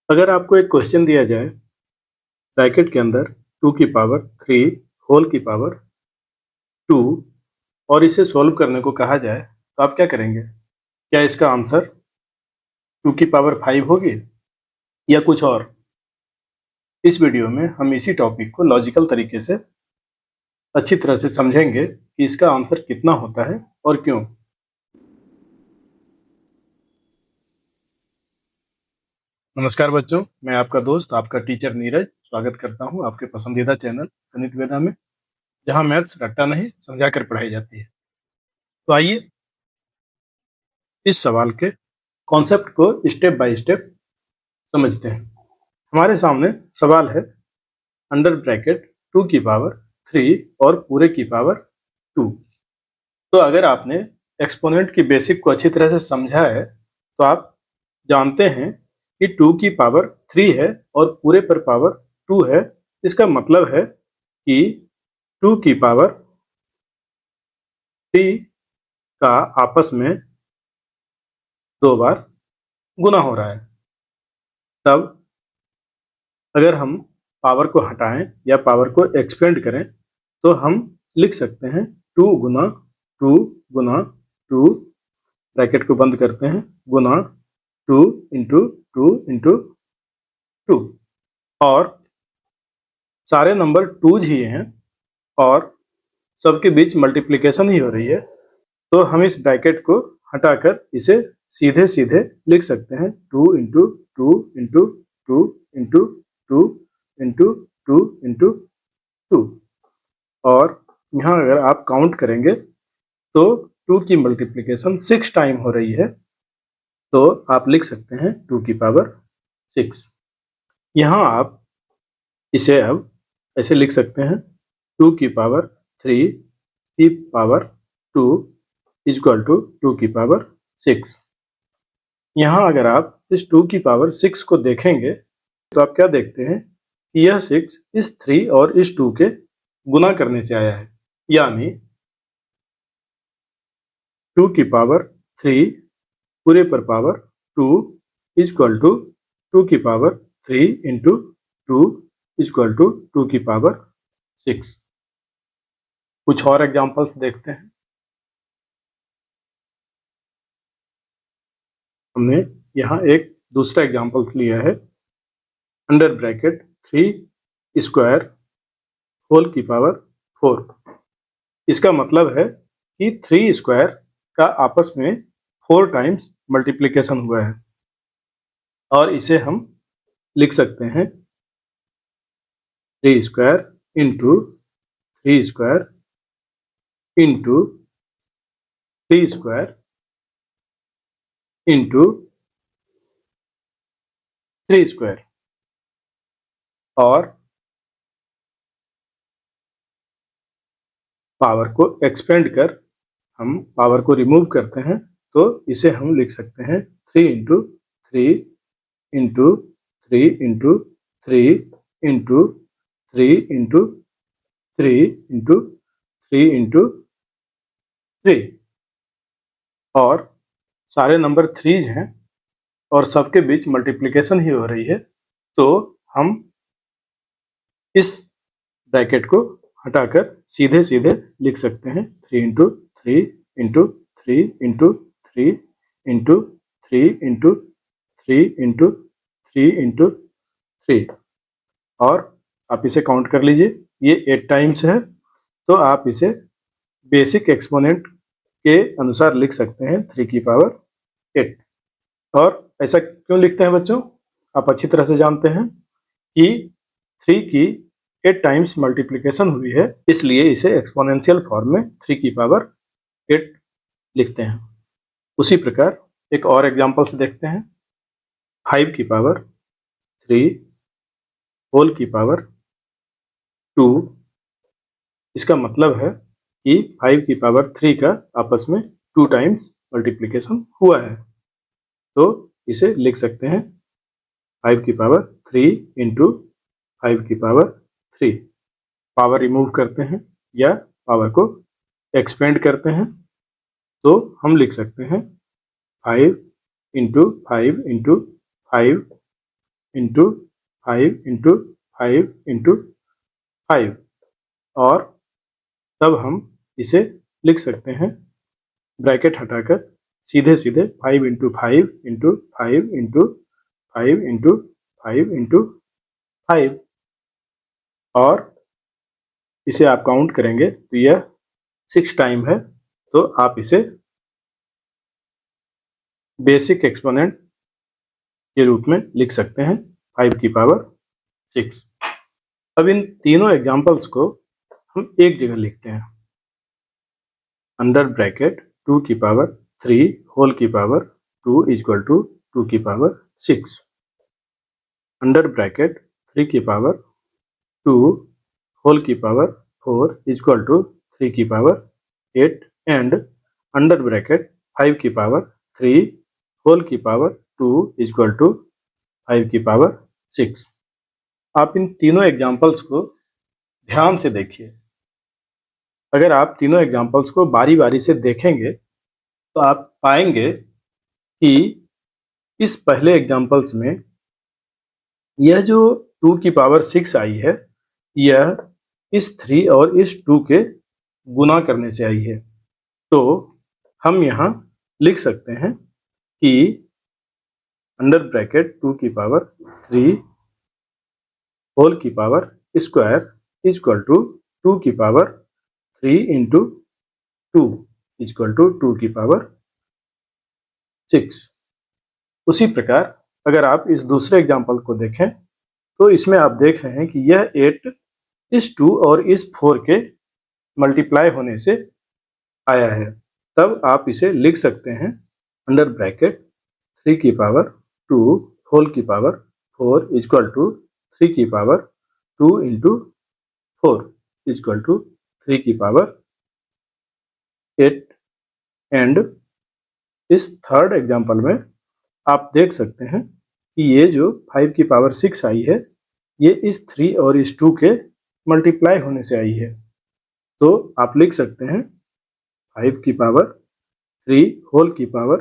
अगर आपको एक क्वेश्चन दिया जाए ब्रैकेट के अंदर 2 की पावर 3 होल की पावर 2 और इसे सॉल्व करने को कहा जाए तो आप क्या करेंगे? क्या इसका आंसर 2 की पावर 5 होगी या कुछ और? इस वीडियो में हम इसी टॉपिक को लॉजिकल तरीके से अच्छी तरह से समझेंगे कि इसका आंसर कितना होता है और क्यों। नमस्कार बच्चों, मैं आपका दोस्त, आपका टीचर नीरज स्वागत करता हूं आपके पसंदीदा चैनल गणित वेदा में, जहां मैथ्स रट्टा नहीं समझा कर पढ़ाई जाती है। तो आइए इस सवाल के कॉन्सेप्ट को स्टेप बाय स्टेप समझते हैं। हमारे सामने सवाल है अंडर ब्रैकेट 2 की पावर 3 और पूरे की पावर 2। तो अगर आपने एक्सपोनेंट की बेसिक को अच्छी तरह से समझा है तो आप जानते हैं कि 2 की पावर 3 है और पूरे पर पावर 2 है। इसका मतलब है कि 2 की पावर 3 का आपस में 2 बार गुना हो रहा है। तब अगर हम पावर को हटाएं या पावर को एक्सपेंड करें तो हम लिख सकते हैं 2 गुना 2 गुना 2, ब्रैकेट को बंद करते हैं, गुना 2 इंटू 2 इंटू 2। और सारे नंबर 2 ही हैं और सबके बीच मल्टीप्लिकेशन ही हो रही है, तो हम इस ब्रैकेट को हटाकर इसे सीधे सीधे लिख सकते हैं 2 into 2 into 2 into 2 into 2 into 2। और यहाँ अगर आप काउंट करेंगे तो 2 की मल्टीप्लिकेशन 6 टाइम हो रही है, तो आप लिख सकते हैं 2 की पावर 6। यहाँ आप इसे अब ऐसे लिख सकते हैं 2 की पावर 3 की पावर 2 इक्वल टू 2 की पावर 6। यहाँ अगर आप इस 2 की पावर 6 को देखेंगे तो आप क्या देखते हैं कि यह 6 इस 3 और इस 2 के गुना करने से आया है, यानी 2 की पावर 3 पूरे पर पावर 2 इक्वल टू 2 की पावर 3 इंटू 2 इक्वल टू 2 की पावर 6। कुछ और एग्जांपल्स देखते हैं। हमने यहाँ एक दूसरा एग्जांपल्स लिया है अंडर ब्रैकेट 3 स्क्वायर होल की पावर 4। इसका मतलब है कि 3 स्क्वायर का आपस में 4 टाइम्स मल्टीप्लिकेशन हुआ है और इसे हम लिख सकते हैं 3 square into 3 square into 3 square into 3 square. और पावर को एक्सपेंड कर हम पावर को रिमूव करते हैं, तो इसे हम लिख सकते हैं 3 into 3 into 3 into 3 into 3 into 3 into 3 into 3। और सारे नंबर 3 हैं और सबके बीच मल्टीप्लिकेशन ही हो रही है, तो हम इस ब्रैकेट को हटाकर सीधे सीधे लिख सकते हैं 3 into 3 into 3 into 3 into 3 into 3 into 3 into 3। और आप इसे काउंट कर लीजिए, ये 8 टाइम्स है, तो आप इसे बेसिक एक्सपोनेंट के अनुसार लिख सकते हैं 3 की पावर 8। और ऐसा क्यों लिखते हैं बच्चों? आप अच्छी तरह से जानते हैं कि 3 की 8 टाइम्स मल्टीप्लिकेशन हुई है, इसलिए इसे एक्सपोनेंशियल फॉर्म में 3 की पावर 8 लिखते हैं। उसी प्रकार एक और एग्जांपल से देखते हैं 5 की पावर 3 होल की पावर 2। इसका मतलब है कि 5 की पावर 3 का आपस में 2 टाइम्स मल्टीप्लिकेशन हुआ है, तो इसे लिख सकते हैं 5 की पावर 3 इंटू 5 की पावर 3। पावर रिमूव करते हैं या पावर को एक्सपेंड करते हैं, तो हम लिख सकते हैं 5 into 5 into 5 into 5 into 5 into 5, और तब हम इसे लिख सकते हैं ब्रैकेट हटाकर सीधे सीधे 5 into 5 into 5 into 5 into 5 into 5, और इसे आप काउंट करेंगे तो यह 6 टाइम है। तो आप इसे बेसिक एक्सपोनेंट के रूप में लिख सकते हैं 5 की पावर 6। अब इन तीनों एग्जाम्पल्स को हम एक जगह लिखते हैं, अंडर ब्रैकेट 2 की पावर 3 होल की पावर 2 इक्वल टू 2 की पावर 6, अंडर ब्रैकेट 3 की पावर 2 होल की पावर 4 इक्वल टू 3 की पावर 8, एंड अंडर ब्रैकेट 5 की पावर 3 होल की पावर 2 इक्वल टू 5 की पावर 6। आप इन तीनों एग्जाम्पल्स को ध्यान से देखिए। अगर आप तीनों एग्जाम्पल्स को बारी बारी से देखेंगे तो आप पाएंगे कि इस पहले एग्जाम्पल्स में यह जो 2 की पावर 6 आई है, यह इस 3 और इस 2 के गुना करने से आई है। तो हम यहाँ लिख सकते हैं कि अंडर ब्रैकेट 2 की पावर 3 होल की पावर स्क्वायर इक्वल टू 2 की पावर 3 इंटू 2 इक्वल टू 2 की पावर 6। उसी प्रकार अगर आप इस दूसरे एग्जाम्पल को देखें तो इसमें आप देख रहे हैं कि यह 8 इस 2 और इस 4 के मल्टीप्लाई होने से आया है। तब आप इसे लिख सकते हैं अंडर ब्रैकेट 3 की पावर 2 होल की पावर 4 इक्वल टू 3 की पावर 2 इंटू 4 इक्वल टू 3 की पावर 8, एंड इस थर्ड एग्जाम्पल में आप देख सकते हैं कि ये जो 5 की पावर 6 आई है, ये इस 3 और इस 2 के मल्टीप्लाई होने से आई है। तो आप लिख सकते हैं 5 की पावर 3 होल की पावर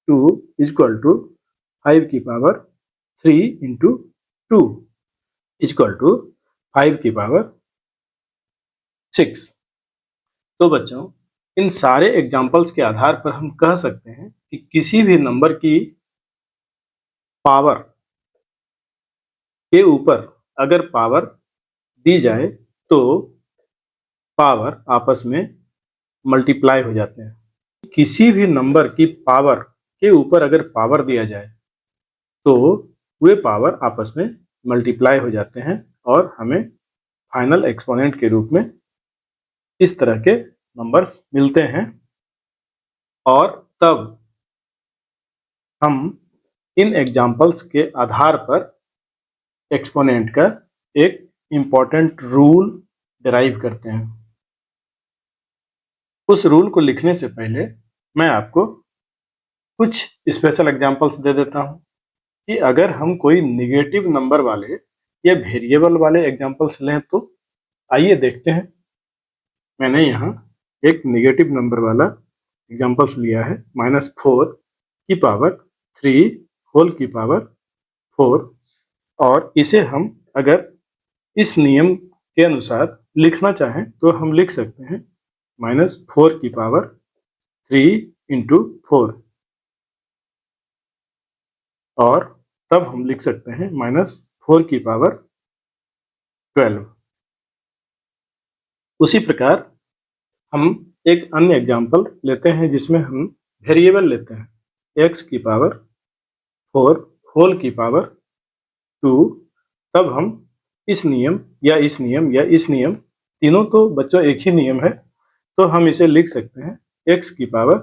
2 इक्वल टू 5 की पावर 3 इंटू 2 इक्वल टू 5 की पावर 6। तो बच्चों, इन सारे एग्जाम्पल्स के आधार पर हम कह सकते हैं कि किसी भी नंबर की पावर के ऊपर अगर पावर दी जाए तो पावर आपस में मल्टीप्लाई हो जाते हैं। किसी भी नंबर की पावर के ऊपर अगर पावर दिया जाए तो वे पावर आपस में मल्टीप्लाई हो जाते हैं और हमें फाइनल एक्सपोनेंट के रूप में इस तरह के नंबर्स मिलते हैं। और तब हम इन एग्जाम्पल्स के आधार पर एक्सपोनेंट का एक इम्पॉर्टेंट रूल डिराइव करते हैं। उस रूल को लिखने से पहले मैं आपको कुछ स्पेशल एग्जाम्पल्स दे देता हूं कि अगर हम कोई निगेटिव नंबर वाले या वेरिएबल वाले एग्जाम्पल्स लें तो आइए देखते हैं। मैंने यहाँ एक निगेटिव नंबर वाला एग्जाम्पल्स लिया है, -4 की पावर 3 होल की पावर 4, और इसे हम अगर इस नियम के अनुसार लिखना चाहें तो हम लिख सकते हैं -4 की पावर 3 इंटू 4, और तब हम लिख सकते हैं -4 की पावर 12। उसी प्रकार हम एक अन्य एग्जाम्पल लेते हैं जिसमें हम वेरिएबल लेते हैं x की पावर 4 होल की पावर 2। तब हम इस नियम या इस नियम या इस नियम, तीनों तो बच्चों एक ही नियम है, तो हम इसे लिख सकते हैं x की पावर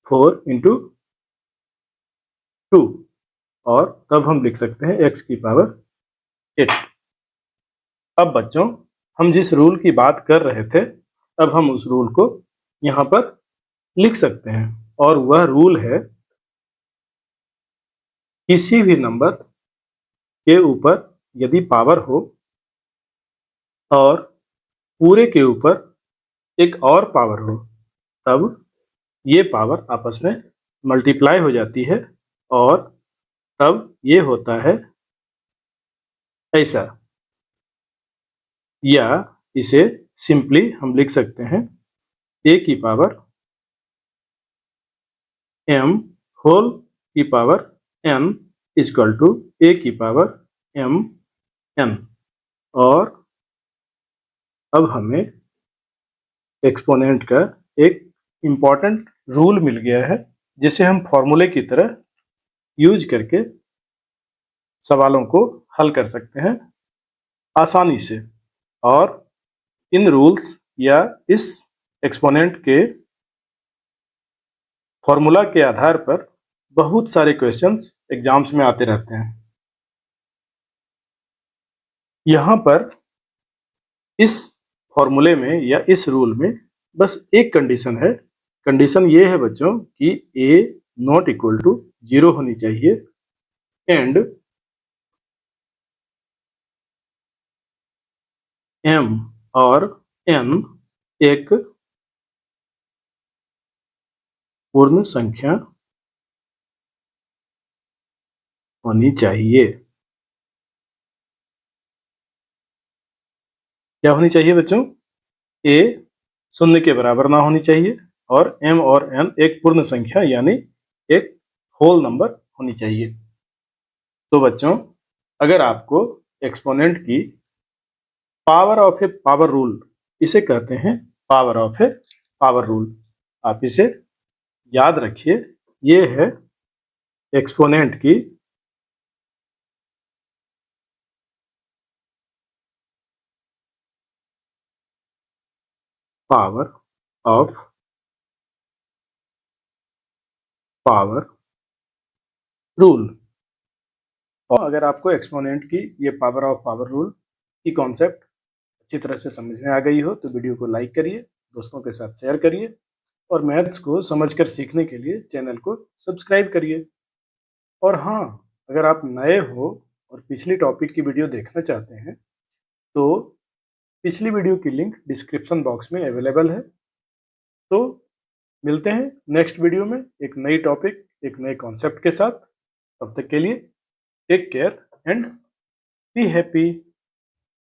4 इंटू 2, और तब हम लिख सकते हैं x की पावर 8। अब बच्चों, हम जिस रूल की बात कर रहे थे, अब हम उस रूल को यहाँ पर लिख सकते हैं, और वह रूल है किसी भी नंबर के ऊपर यदि पावर हो और पूरे के ऊपर एक और पावर हो, तब ये पावर आपस में मल्टीप्लाई हो जाती है, और तब ये होता है ऐसा, या इसे सिंपली हम लिख सकते हैं a की पावर m होल की power n equal to a की पावर m n। और अब हमें एक्सपोनेंट का एक इम्पॉर्टेंट रूल मिल गया है, जिसे हम फॉर्मूले की तरह यूज करके सवालों को हल कर सकते हैं आसानी से। और इन रूल्स या इस एक्सपोनेंट के फॉर्मूला के आधार पर बहुत सारे क्वेश्चंस एग्जाम्स में आते रहते हैं। यहाँ पर इस फॉर्मूले में या इस रूल में बस एक कंडीशन है। कंडीशन ये है बच्चों कि a नॉट इक्वल टू 0 होनी चाहिए एंड m और n एक पूर्ण संख्या होनी चाहिए। क्या होनी चाहिए बच्चों? a शून्य के बराबर ना होनी चाहिए और m और n एक पूर्ण संख्या यानी एक होल नंबर होनी चाहिए। तो बच्चों, अगर आपको एक्सपोनेंट की power of A power rule, इसे कहते हैं power of A power rule, आप इसे याद रखिए। ये है एक्सपोनेंट की पावर ऑफ पावर रूल। और अगर आपको एक्सपोनेंट की ये पावर ऑफ पावर रूल की कॉन्सेप्ट अच्छी तरह से समझ में आ गई हो तो वीडियो को लाइक करिए, दोस्तों के साथ शेयर करिए और मैथ्स को समझकर सीखने के लिए चैनल को सब्सक्राइब करिए। और हाँ, अगर आप नए हो और पिछली टॉपिक की वीडियो देखना चाहते हैं तो पिछली वीडियो की लिंक डिस्क्रिप्शन बॉक्स में अवेलेबल है। तो मिलते हैं नेक्स्ट वीडियो में एक नई टॉपिक, एक नए कॉन्सेप्ट के साथ। तब तक के लिए take care and be happy.